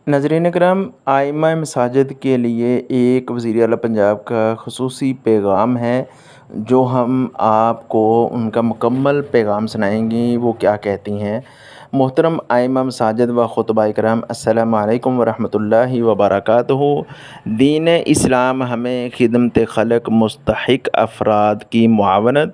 ناظرین کرام، ائمہ مساجد کے لیے ایک وزیر اعلیٰ پنجاب کا خصوصی پیغام ہے جو ہم آپ کو ان کا مکمل پیغام سنائیں گی۔ وہ کیا کہتی ہیں؟ محترم ائمہ مساجد و خطباء کرام، السلام علیکم ورحمۃ اللہ وبرکاتہ۔ دین اسلام ہمیں خدمت خلق مستحق افراد کی معاونت،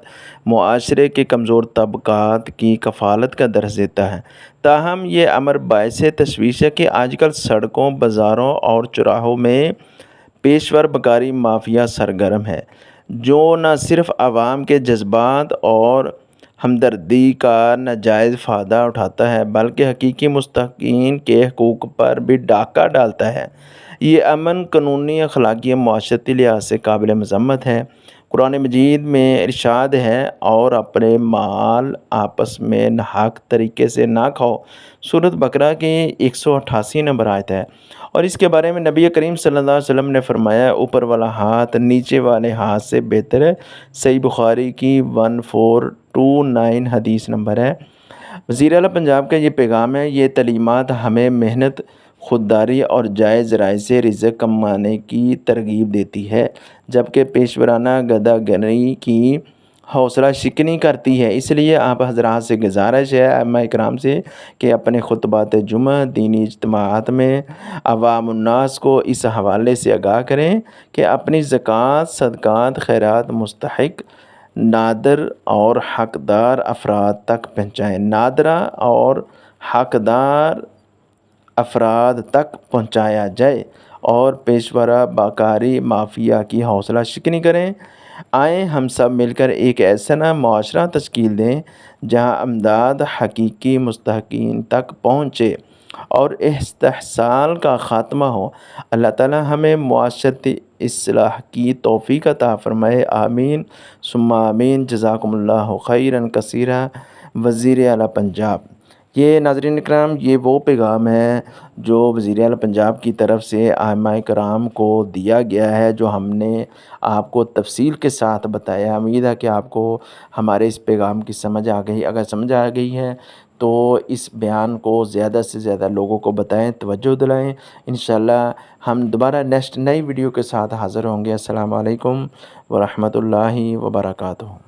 معاشرے کے کمزور طبقات کی کفالت کا درس دیتا ہے۔ تاہم یہ امر باعث تشویش ہے کہ آج کل سڑکوں، بازاروں اور چوراہوں میں پیشور بکاری مافیا سرگرم ہے، جو نہ صرف عوام کے جذبات اور ہمدردی کا ناجائز فائدہ اٹھاتا ہے بلکہ حقیقی مستحقین کے حقوق پر بھی ڈاکہ ڈالتا ہے۔ یہ عمل قانونی، اخلاقی اور معاشرتی لحاظ سے قابل مذمت ہے۔ قرآن مجید میں ارشاد ہے، اور اپنے مال آپس میں حق طریقے سے نہ کھاؤ۔ سورۃ بقرہ کی 188 نمبر آیت ہے۔ اور اس کے بارے میں نبی کریم صلی اللہ علیہ وسلم نے فرمایا، اوپر والا ہاتھ نیچے والے ہاتھ سے بہتر ہے۔ صحیح بخاری کی 1429 حدیث نمبر ہے۔ وزیر اعلیٰ پنجاب کا یہ پیغام ہے۔ یہ تعلیمات ہمیں محنت، خودداری اور جائز ذرائع سے رزق کمانے کی ترغیب دیتی ہے، جبکہ پیشورانہ گدھا گری کی حوصلہ شکنی کرتی ہے۔ اس لیے آپ حضرات سے گزارش ہے، ائمہ کرام سے، کہ اپنے خطبات جمعہ، دینی اجتماعات میں عوام الناس کو اس حوالے سے آگاہ کریں کہ اپنی زکوٰۃ، صدقات، خیرات مستحق، نادر اور حقدار افراد تک پہنچائیں۔ نادرہ اور حقدار افراد تک پہنچایا جائے اور پیشورہ بکاری مافیا کی حوصلہ شکنی کریں۔ آئیں ہم سب مل کر ایک ایسا معاشرہ تشکیل دیں جہاں امداد حقیقی مستحقین تک پہنچے اور استحصال کا خاتمہ ہو۔ اللہ تعالی ہمیں معاشرتی اصلاح کی توفیق عطا فرمائے، آمین ثم آمین۔ جزاکم اللہ خیرا کثیرا، وزیر اعلیٰ پنجاب۔ یہ ناظرین کرام، یہ وہ پیغام ہے جو وزیر اعلیٰ پنجاب کی طرف سے ائمہ کرام کو دیا گیا ہے، جو ہم نے آپ کو تفصیل کے ساتھ بتایا۔ امید ہے کہ آپ کو ہمارے اس پیغام کی سمجھ آ گئی۔ اگر سمجھ آ گئی ہے تو اس بیان کو زیادہ سے زیادہ لوگوں کو بتائیں، توجہ دلائیں۔ انشاءاللہ ہم دوبارہ نیکسٹ نئی ویڈیو کے ساتھ حاضر ہوں گے۔ السلام علیکم ورحمۃ اللہ وبرکاتہ۔